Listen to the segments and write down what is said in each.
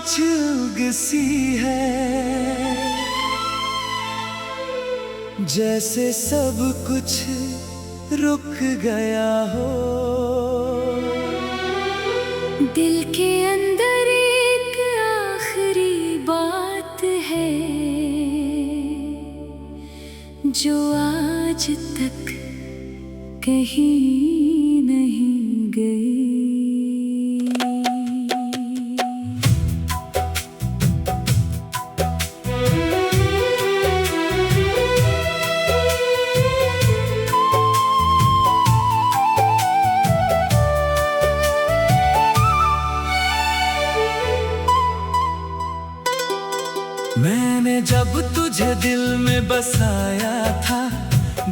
कुछ सी है, जैसे सब कुछ रुक गया हो। दिल के अंदर एक आखिरी बात है जो आज तक कहीं नहीं गई। मैंने जब तुझे दिल में बसाया था,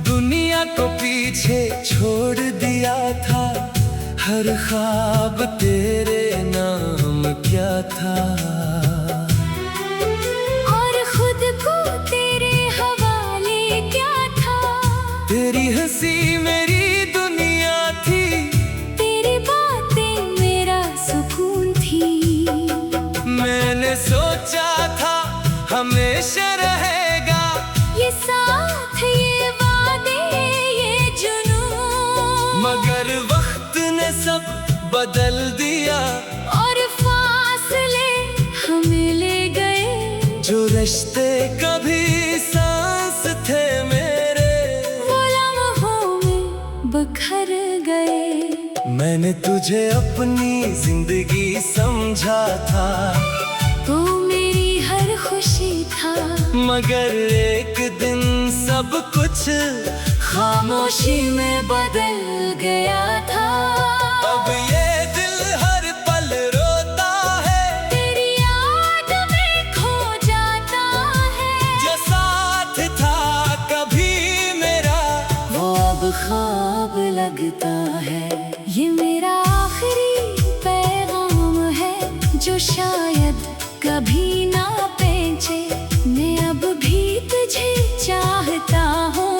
दुनिया को पीछे छोड़ दिया था। हर ख्वाब तेरे नाम क्या था, और खुद को तेरे हवाले क्या था। तेरी हंसी मेरी दुनिया थी, तेरी बातें मेरा सुकून थी। मैंने सोचा था हमेशा रहेगा ये साथ, ये वादे, ये जुनून। मगर वक्त ने सब बदल दिया, और फासले हमें ले गए। जो रिश्ते कभी सांस थे मेरे, वो लम्हों में बखर गए। मैंने तुझे अपनी जिंदगी समझा था, तो मेरी हर खुशी था। मगर एक दिन सब कुछ खामोशी में बदल गया था। अब ये दिल हर पल रोता है, तेरी याद में खो जाता है। जो साथ था कभी मेरा, वो अब ख्वाब लगता है। ये मेरा आखिरी पैगाम है जो शायद कभी ना पहुंचे। मैं अब भी तुझे चाहता हूँ,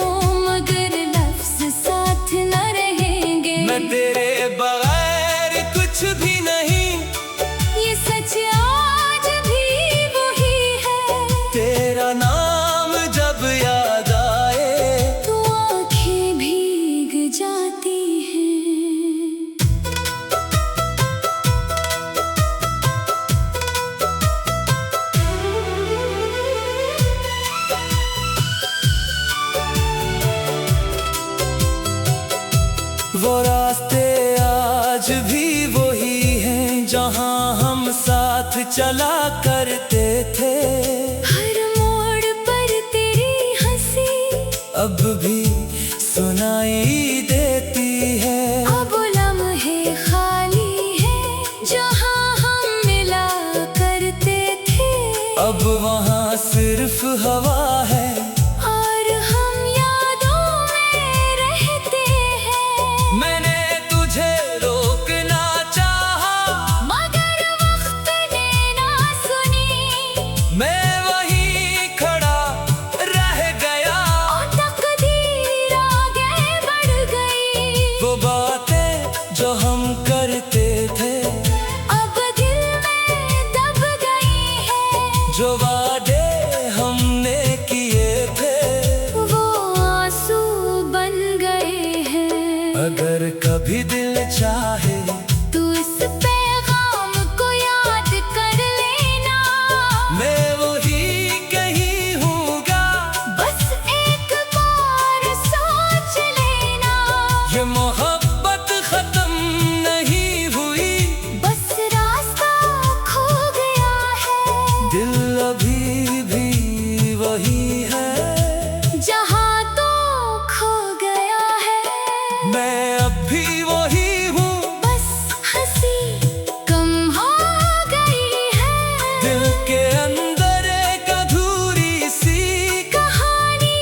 मगर लफ्ज़ साथ न रहेंगे। मैं तेरे बगैर कुछ भी नहीं, ये सच आज भी वही है। तेरा नाम जब याद आए तो आँखें भीग जाती हैं। वो रास्ते आज भी वही हैं जहाँ हम साथ चला करते थे। हर मोड़ पर तेरी हंसी अब भी सुनाई देती है। अब लम्हे खाली है जहाँ हम मिला करते थे। अब वहाँ सिर्फ हवा है, और हम यादों में रहते हैं। मैंने तुझे रोकना चाहा, मगर वक्त ने ना सुनी। मैं वहीं खड़ा रह गया। और तकदीर आगे बढ़ गई। वो बातें जो हम करते थे, अब दिल में दब गई है। जो वादे हमने किए थे, वो आंसू बन गए हैं। अगर कभी दिल चाहे तू इस पैगाम को याद कर लेना। मैं वही कहीं हूँगा, बस एक बार सोच लेना। ये मोहब्बत खत्म नहीं हुई, बस रास्ता खो गया है। दिल अभी भी वही है जहाँ तो खो गया है। मैं अब भी वही हूँ, बस हंसी कम हो गई है। दिल के अंदर एक अधूरी सी कहानी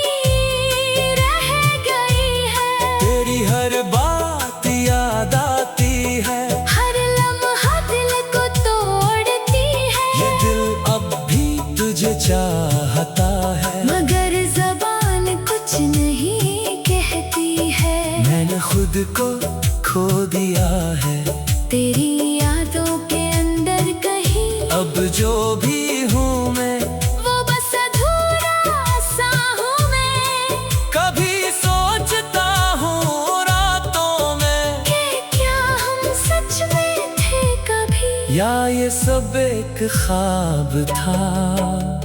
रह गई है। तेरी हर बात याद आती है। हर लम्हा दिल को तोड़ती है। ये दिल अब भी तुझे चाहता है, मगर ज़बान कुछ नहीं कहती है। मैंने खुद को खो दिया है। तेरी यादों के अंदर कहीं अब जो भी हूँ मैं वो बस अधूरा सा हूँ मैं। कभी सोचता हूँ रातों में कि क्या हम सच में थे कभी, या ये सब एक ख्वाब था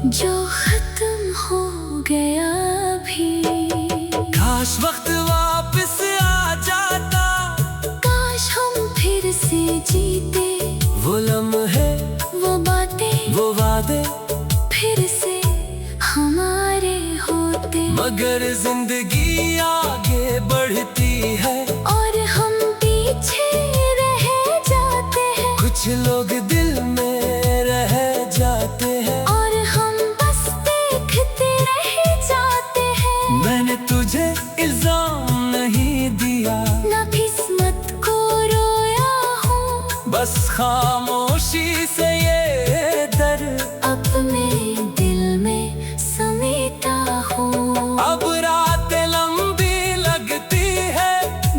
जो खत्म हो गया अभी। काश वक्त वापस आ जाता, काश हम फिर से जीते, वो लम्हे वो बातें वो वादे फिर से हमारे होते। मगर जिंदगी आगे बढ़ती है और हम पीछे रह जाते हैं। कुछ लोग दिल में रह जाते हैं और हम बस देखते रह जाते हैं। मैंने तुझे इल्जाम नहीं दिया, ना किस्मत को रोया हूँ, बस खामोशी से ये दर्द अपने दिल में समेटा हूँ। अब रातें लंबी लगती है,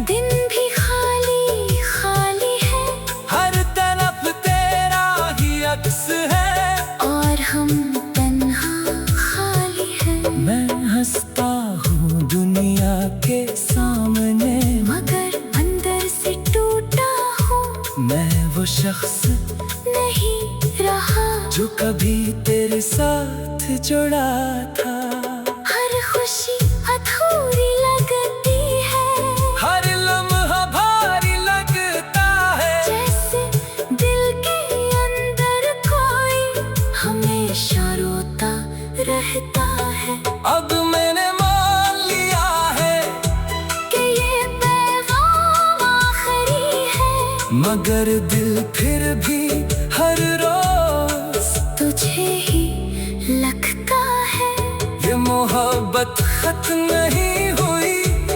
दिन भी खाली खाली है, हर तरफ तेरा ही अक्स है। और हम तन्हा खाली है। मैं हंसता हूँ दुनिया के सामने, मगर अंदर से टूटा हूँ, मैं वो शख्स नहीं रहा जो कभी तेरे साथ जुड़ा था। हर खुशी अधूरी लगती है, हर लम्हा भारी लगता है, जैसे दिल के अंदर कोई हमेशा रोता रहता है। अब मैंने मान लिया है कि ये पैगाम आखिरी है, मगर दिल फिर भी हर रोज तुझे ही लगता है। ये मोहब्बत खत्म नहीं हुई,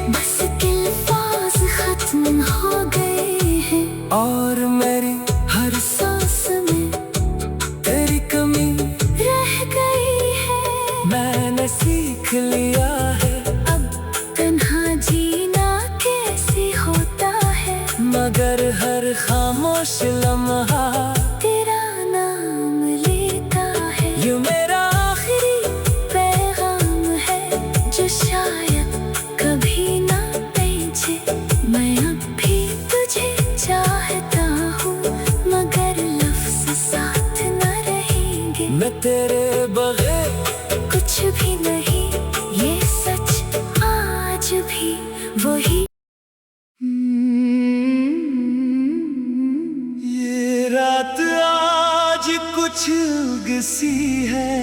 बस अल्फाज खत्म हो गए हैं, और मेरी हर सांस में तेरी कमी रह गई है। मैंने सीख लिया है, अब तन्हा जीना कैसे होता है, मगर हर खामोश लम्हा तेरा नाम लेता है। ये मेरा आखिरी पैगाम है जो शायद कभी ना पहुंचे। मैं अब भी तुझे चाहता हूँ, मगर लफ्ज़ साथ न रहेंगे। मैं तेरे बगैर कुछ भी नहीं, ये सच आज भी वही। ये रात आज कुछ उगसी है,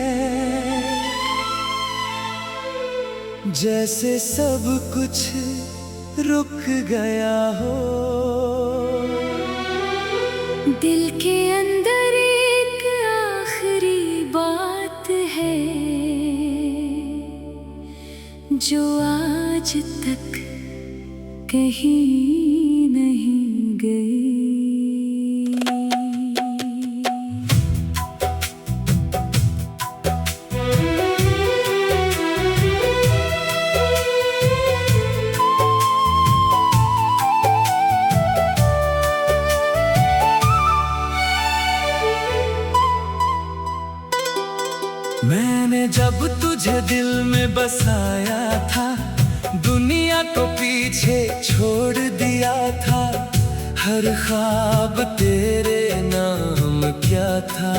जैसे सब कुछ रुक गया हो। दिल के अंदर एक आखिरी बात है जो आज तक कहीं नहीं गई। मैंने जब तुझे दिल में बसाया था, दुनिया को पीछे छोड़ दिया था। हर ख्वाब तेरे नाम क्या था,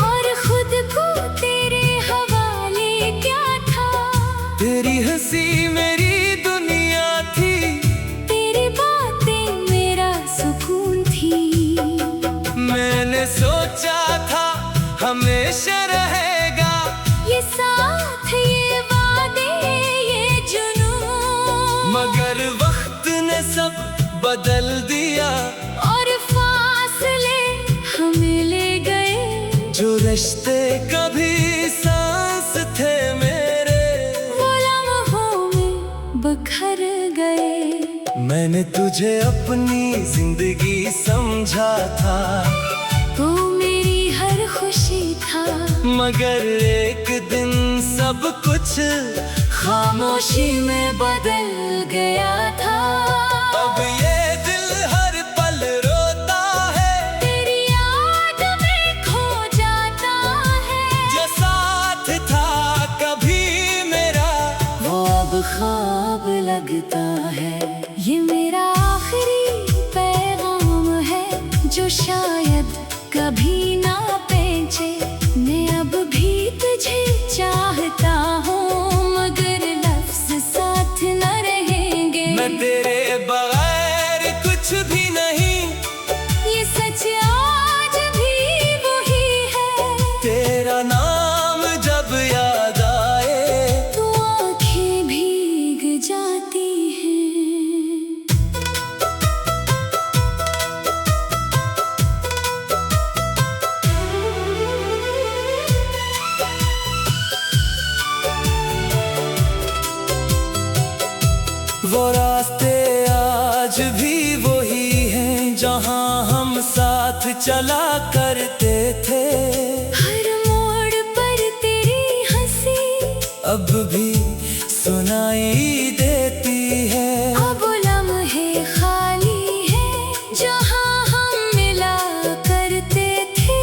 और खुद को तेरे हवाले क्या था। तेरी हंसी मेरी दुनिया थी, तेरी बातें मेरा सुकून थी। मैंने सोचा था हमेशा रहेगा ये साथ, ये वादे, ये जुनून, मगर वक्त ने सब बदल दिया। और फासले हमें ले गए, जो रिश्ते कभी सांस थे मेरे, वो लम्हों में बखर गए। मैंने तुझे अपनी जिंदगी समझा था, तू मेरी हर खुशी था, मगर एक दिन सब कुछ खामोशी में बदल गया था। अब ये दिल हर पल रोता है, तेरी ख्वाब लगता है। ये मेरा आखिरी पैगाम है जो शायद कभी ना पहुंचे। मैं अब भी तुझे चाहता हूँ मगर लफ्ज़ साथ न रहेंगे। मैं तेरे बगैर कुछ भी नहीं, ये सच आज भी वही है। तेरा नाम जब याद आए तो आँखें भीग जाती हैं। वो रास्ते आज भी वही हैं जहाँ हम साथ चला करते थे। हर मोड़ पर तेरी हंसी अब भी सुनाई देती है। अब लम्हे खाली है जहाँ हम मिला करते थे।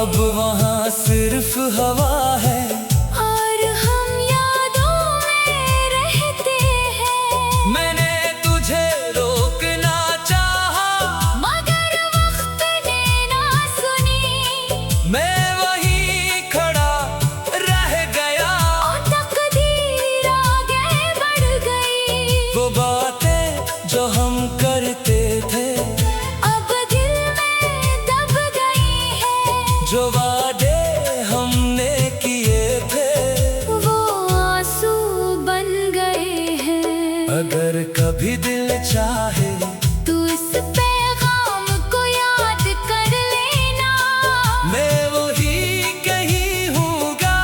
अब वहाँ सिर्फ हवा है और हम यादों में रहते हैं। मैंने तुझे रोकना चाहा मगर वक्त ने ना सुनी। मैं वहीं खड़ा रह गया। और तकदीर आगे बढ़ गई। वो बातें जो हम करते थे अब दिल में दब गई है। जो वादे हमने किए थे वो आंसू बन गए हैं। अगर कभी दिल चाहे तू इस पैगाम को याद कर लेना। मैं वही कहीं हूँगा।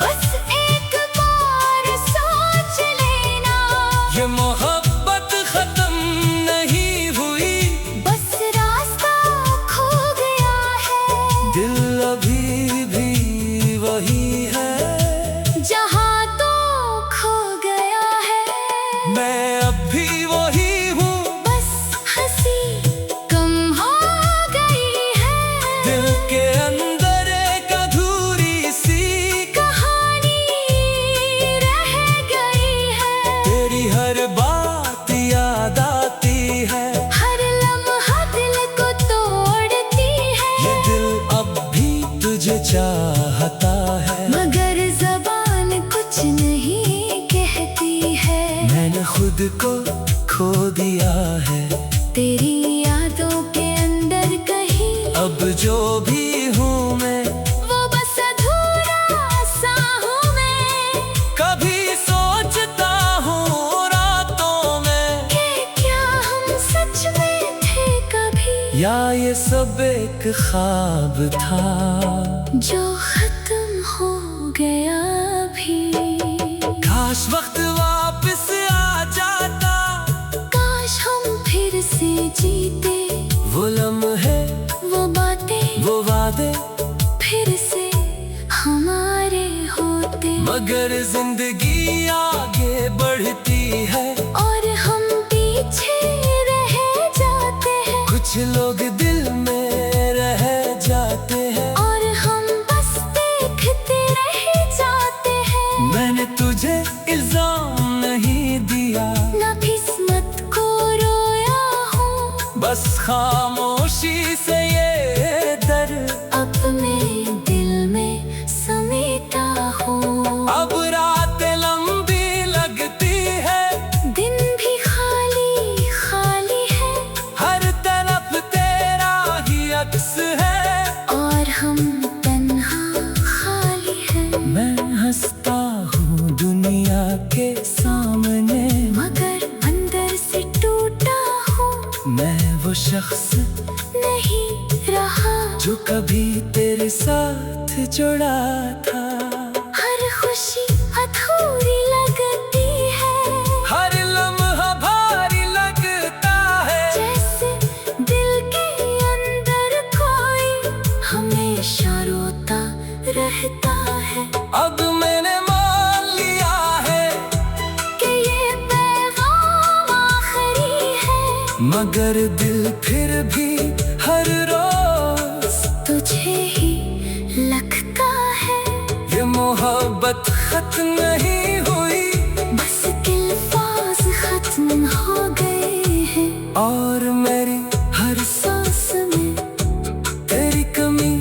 बस एक बार सोच लेना। ये मोहब्बत खत्म नहीं हुई, बस रास्ता खो गया है। दिल अभी भी वही है जहाँ तो खो गया है। मैं अब भी वही हूँ। बस हंसी कम हो गई है। दिल के अंदर एक अधूरी सी कहानी रह गई है। तेरी हर बात याद आती है। हर लम्हा दिल को तोड़ती है। ये दिल अब भी तुझे चाहता है मगर ज़बान कुछ नहीं कहती है। मैंने खुद को खो दिया है। तेरी यादों के अंदर कहीं अब जो भी हूँ मैं वो बस अधूरा सा हूँ मैं। कभी सोचता हूँ रातों में कि क्या हम सच में थे कभी। या ये सब एक ख्वाब था जो खत्म हो गया भी। काश वक्त वापस आ जाता, काश हम फिर से जीते। वो लम्हे वो बातें वो वादे फिर से हमारे होते। मगर जिंदगी आगे बढ़ती है। और हम पीछे रह जाते हैं। कुछ लोग दिल में रह जाते हैं। और हम बस देखते रह जाते हैं। मैंने तुझे इल्जाम नहीं दिया, ना किस्मत को रोया हूँ। बस खामोशी से ये दर्द अपने दिल में समेटा हूँ। अब रातें लंबी लगती है। दिन भी खाली खाली है। हर तरफ तेरा ही अक्स है। और हम तन्हा खाली है। मैं हंसता हूँ दुनिया के सामने, मगर अंदर से टूटा हूँ। मैं वो शख्स नहीं रहा जो कभी तेरे साथ जुड़ा था। हर खुशी अधूरी लगती है। हर लम्हा भारी लगता है। जैसे दिल के अंदर कोई हमेशा रोता रहता है। अब मैंने मान लिया है कि ये पैगाम आखिरी है। मगर दिल फिर भी हर रोज तुझे ही लगता है। ये मोहब्बत खत्म नहीं हुई। बस दिल और मेरी हर सांस में तेरी कमी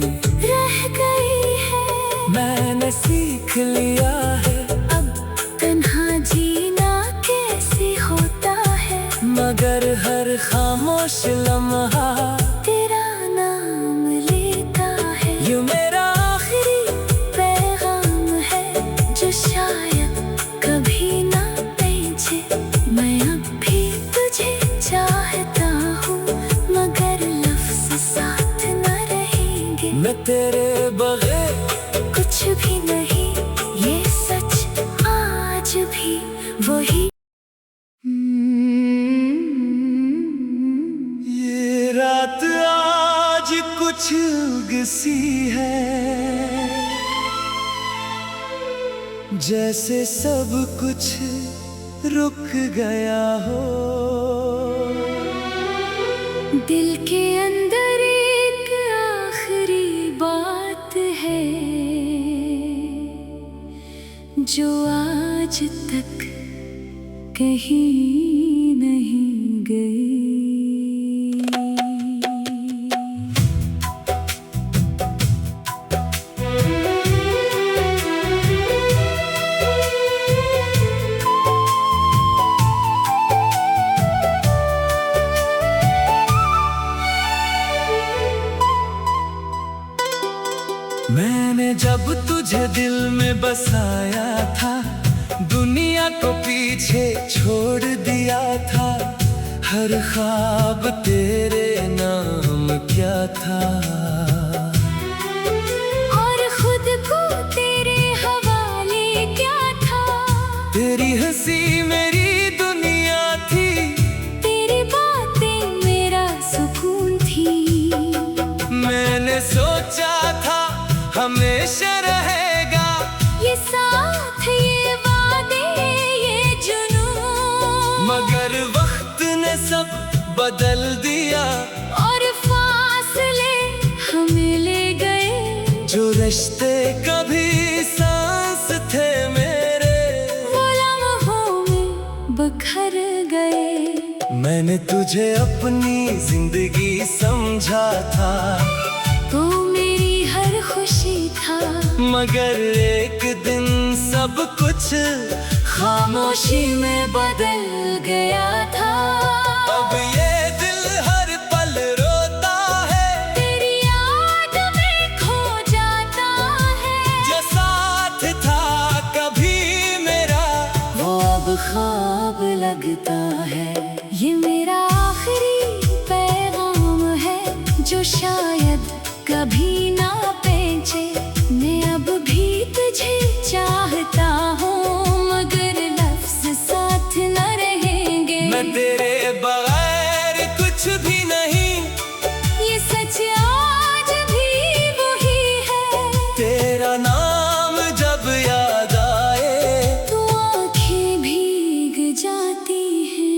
रह गई है। मैंने सीख लिया है अब तन्हा जीना कैसे होता है, मगर हर खामोश लम्हा तेरा नाम लेता है। ये मेरा आखिरी पैगाम है जो शायद कभी ना पहुंचे। मैं अब भी तुझे चाहता हूँ, मगर लफ्ज़ साथ न रहेंगे। मैं तेरे बगैर कुछ भी नहीं, ये सच आज भी वही। ये रात आज कुछ उगसी है, जैसे सब कुछ रुक गया हो। दिल के अंदर एक आखिरी बात है जो आज तक कहीं नहीं गई। मैंने जब तुझे दिल में बसाया था, दुनिया को पीछे छोड़ दिया था। हर ख्वाब तेरे नाम क्या था, और खुद को तेरे हवाले क्या था। तेरी हंसी मेरी दुनिया थी, तेरी बातें मेरा सुकून थी। मैंने सोचा था हमेशा रहेगा ये साथ, ये वादे, ये जुनून, मगर वक्त ने सब बदल दिया। और फासले हमें ले गए। जो रिश्ते कभी सांस थे मेरे, वो लम्हों में बखर गए। मैंने तुझे अपनी जिंदगी समझा था, तो मेरी हर खुशी था। मगर एक दिन सब कुछ खामोशी में बदल गया था। अब ये दिल हर पल रोता है, तेरी याद में खो जाता है। जो साथ था कभी मेरा, वो अब ख्वाब लगता है। ये मेरा आखिरी पैगाम है जो शायद कभी ना पहुंचे। मैं अब भी तुझे चाहता हूँ, मगर लफ्ज़ साथ न रहेंगे। मैं तेरे बगैर कुछ भी नहीं, ये सच आज भी वही है। तेरा नाम जब याद आए तो आँखें भीग जाती हैं।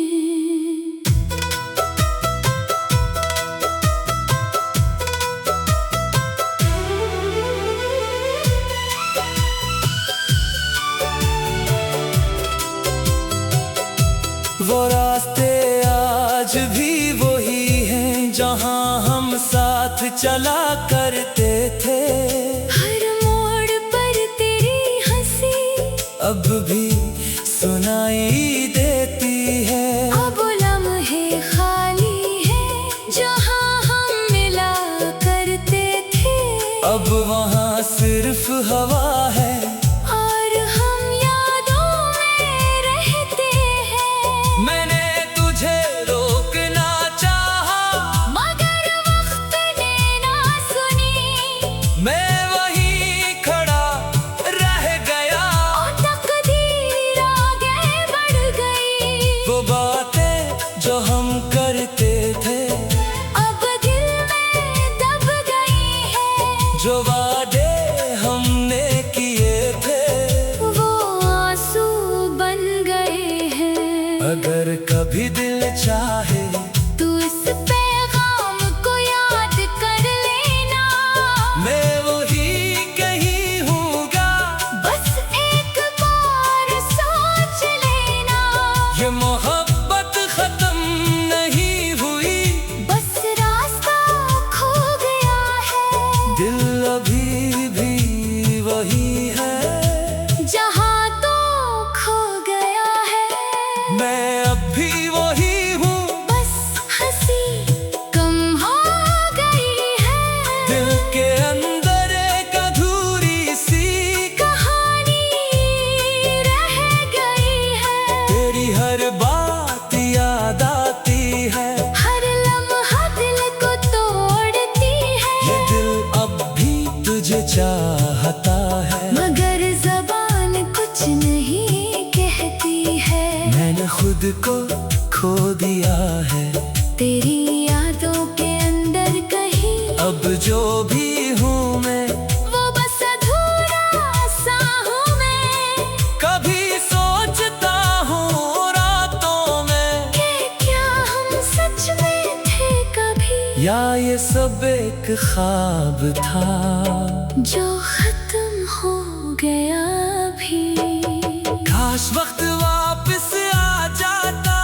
वो रास्ते आज भी वही हैं जहाँ हम साथ चला करते थे। हर मोड़ पर तेरी हंसी अब भी सुनाई देती है। अब लम्हे खाली है जहाँ हम मिला करते थे। अब वहाँ सिर्फ हवा है, और हम यादों में रहते हैं। मैंने तुझे रोकना चाहा, मगर वक्त ने ना सुनी। मैं वहीं खड़ा रह गया। और तकदीर आगे बढ़ गई। वो बातें जो हम करते थे, अब दिल में दब गई है। जो वादे हमने किए थे, वो आंसू बन गए हैं। अगर कभी दिल चाहे तू इस पैगाम को याद कर लेना। मैं वही कहीं हूँगा, बस एक बार सोच लेना। ये मोहब्बत खत्म नहीं मैं अब भी वही हूँ, बस हंसी कम हो गई है। दिल के अंदर एक अधूरी सी कहानी रह गई है। तेरी हर बात याद आती है, हर लम्हा दिल को तोड़ती है। ये दिल अब भी तुझे चाहता है, मगर ज़बान कुछ नहीं कहती है। मैंने खुद को खो दिया है, तेरी यादों के अंदर कहीं अब जो भी हूँ मैं, वो बस अधूरा सा हूँ मैं। कभी सोचता हूँ रातों में कि क्या हम सच में थे कभी, या ये सब एक ख्वाब था जो खत्म हो गया भी। काश वक्त वापस आ जाता,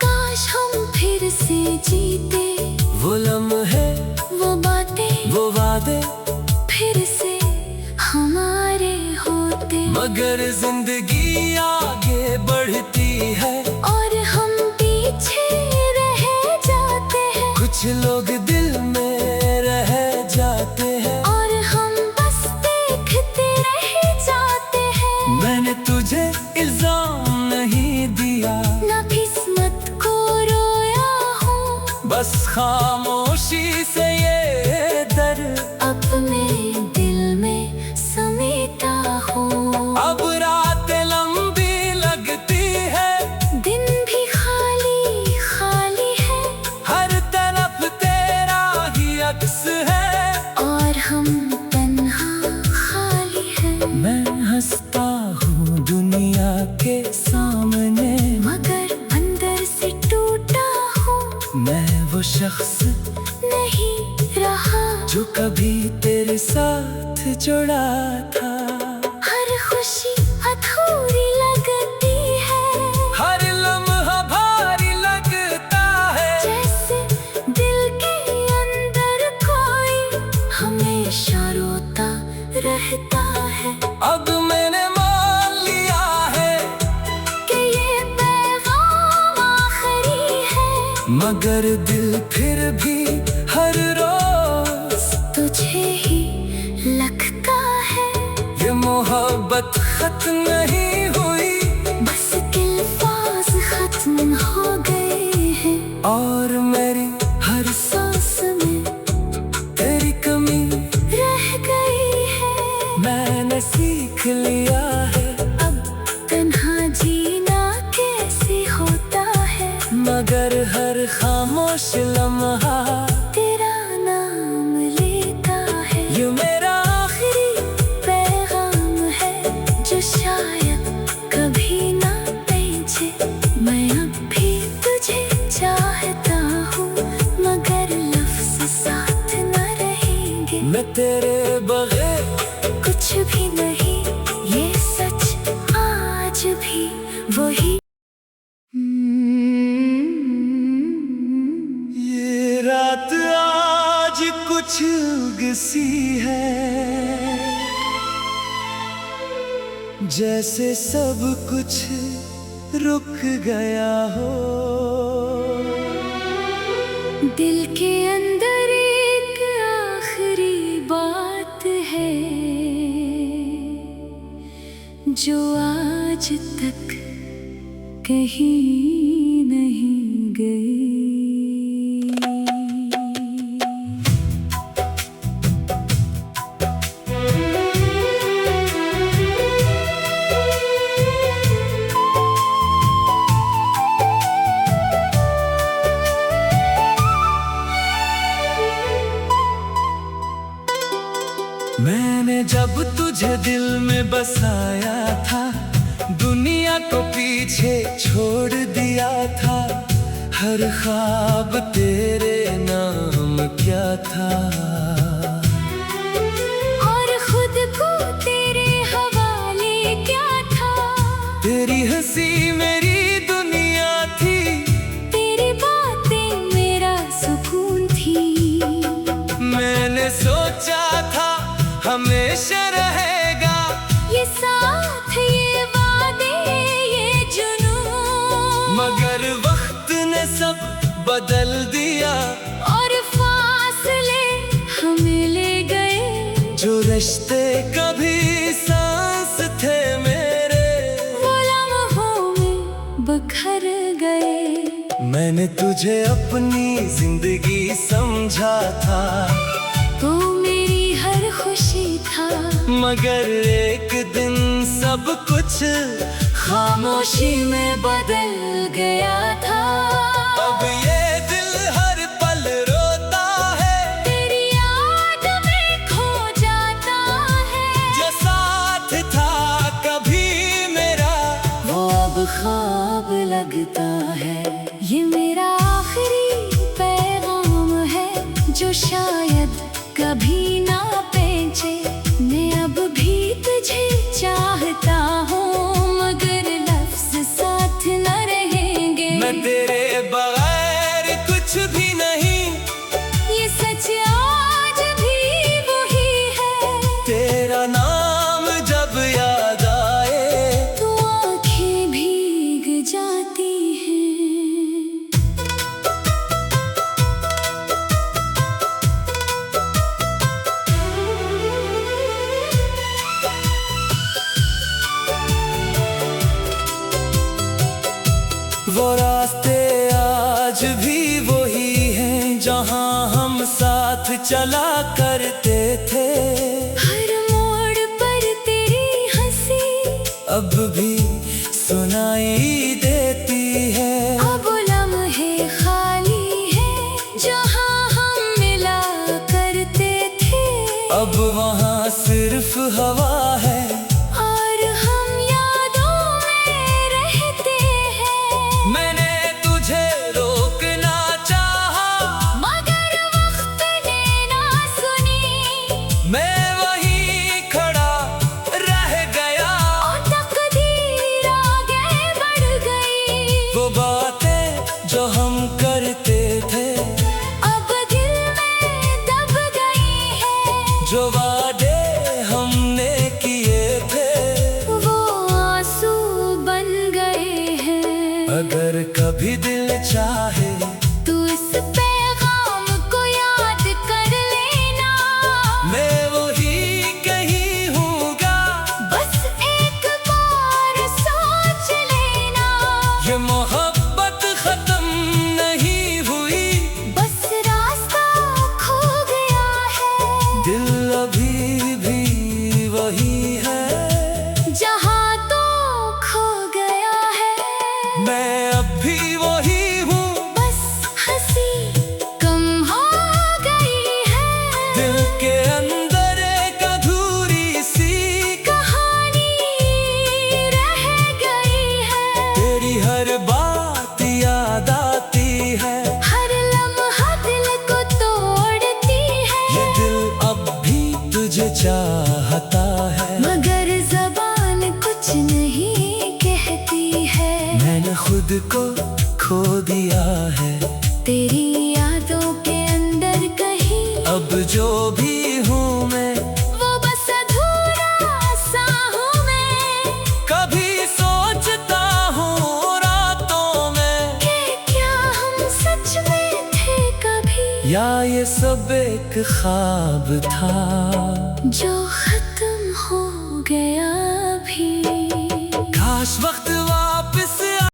काश हम फिर से जीते, वो लम्हे वो बातें वो वादे, फिर से हमारे होते। मगर जिंदगी आगे बढ़ती है, और हम पीछे रह जाते हैं। कुछ लोग दिल में रह जाते हैं, और हम बस देखते रह जाते हैं। मैंने तुझे इल्जाम नहीं दिया, ना किस्मत को रोया हूँ, बस खामोशी से ये दर्द अपने दिल में समेटा हूँ। अब रातें लंबी लगती है, दिन भी खाली खाली है, हर तरफ तेरा ही अक्स है, और हम तन्हा खाली है। मैं हंसता हूँ दुनिया के सामने, मगर अंदर से टूटा हूँ, मैं वो शख्स नहीं रहा जो कभी तेरे साथ जुड़ा था। हर खुशी अधूरी लगती है, हर लम्हा भारी लगता है, जैसे दिल के अंदर कोई हमेशा रोता रहता है। अब मैंने मान लिया है कि ये पैगाम आखिरी है, मगर दिल फिर भी हर रोज तुझे ही लगता है। ये मोहब्बत खत्म नहीं हुई, बस के अल्फाज खत्म हो गए हैं, और मेरी हर सांस में तेरी कमी रह गई है। मैंने सीख लिया है, अब तन्हा जीना कैसे होता है, मगर हर खामोश लम्हा तेरा नाम लेता है। ये मेरा आखिरी पैगाम है जो शायद कभी ना पहुंचे। मैं अब भी तुझे चाहता हूँ, मगर लफ्ज़ साथ न रहेंगे। मैं तेरे बगैर कुछ भी नहीं, ये सच आज भी वही। ये रात आज कुछ उगसी है, जैसे सब कुछ रुक गया हो। दिल के अंदर एक आखिरी बात है जो आज तक कहीं नहीं गई। मैंने जब तुझे दिल में बसाया था, दुनिया को पीछे छोड़ दिया था। हर ख्वाब तेरे नाम क्या था, और खुद को तेरे हवाले क्या था। तेरी हंसी मेरी दुनिया थी, तेरी बातें मेरा सुकून थी। मैंने सोचा था हमेशा रहेगा ये साथ, ये वादे, ये जुनून। मगर सब बदल दिया। और फासले हमें ले गए, जो रिश्ते कभी सांस थे मेरे, वो लम्हों में बखर गए। मैंने तुझे अपनी जिंदगी समझा था, तो मेरी हर खुशी था, मगर एक दिन सब कुछ खामोशी में बदल गया था। अब ये दिल हर पल रोता है, तेरी याद में खो जाता है। जो साथ था कभी मेरा, वो अब ख्वाब लगता है। ये मेरा आखिरी पैगाम है, जो शायद कभी ना पहुंचे। मैं अब भी तुझे चाहता हूँ, मगर लफ्ज़ साथ न रहेंगे। मैं तेरे बगैर कुछ भी नहीं, ये सच आज भी वही है। तेरा नाम जब याद आए, तो आँखें भीग जाती हैं। वो रास्ते आज भी वही हैं जहाँ हम साथ चला करते थे। हर मोड़ पर तेरी हंसी अब भी सुनाई देती है। अब लम्हे खाली है, जहाँ हम मिला करते थे। अब वहाँ सिर्फ हवा है, और हम यादों में रहते हैं। मैंने तुझे रोकना चाहा, मगर वक्त ने ना सुनी। मैं वहीं खड़ा रह गया। और तकदीर आगे बढ़ गई। वो बातें जो हम करते थे, अब दिल में दब गई है। जो वादे हमने किए थे, वो आंसू बन गए हैं। अगर कभी दिल चाहे तू इस पैगाम को याद कर लेना। मैं वही कहीं हूँगा, बस एक बार सोच लेना। ये मोहब्बत खत्म नहीं हुई, बस रास्ता खो गया है। दिल अभी भी वही है जहाँ तो खो गया है। मैं अब भी वही हूँ, बस हंसी कम हो गई है। दिल के अंदर एक अधूरी सी कहानी रह गई है। तेरी हर बात याद आती है। हर लम्हा दिल को तोड़ती है। ये दिल अब भी तुझे चाहता है, मगर ज़बान कुछ नहीं कहती है। मैंने खुद को खो दिया है। तेरी यादों के अंदर कहीं अब जो भी हूँ मैं, वो बस अधूरा सा हूँ मैं। कभी सोचता हूँ रातों में, कि क्या हम सच में थे कभी, या ये सब एक ख्वाब था। जो खत्म हो गया।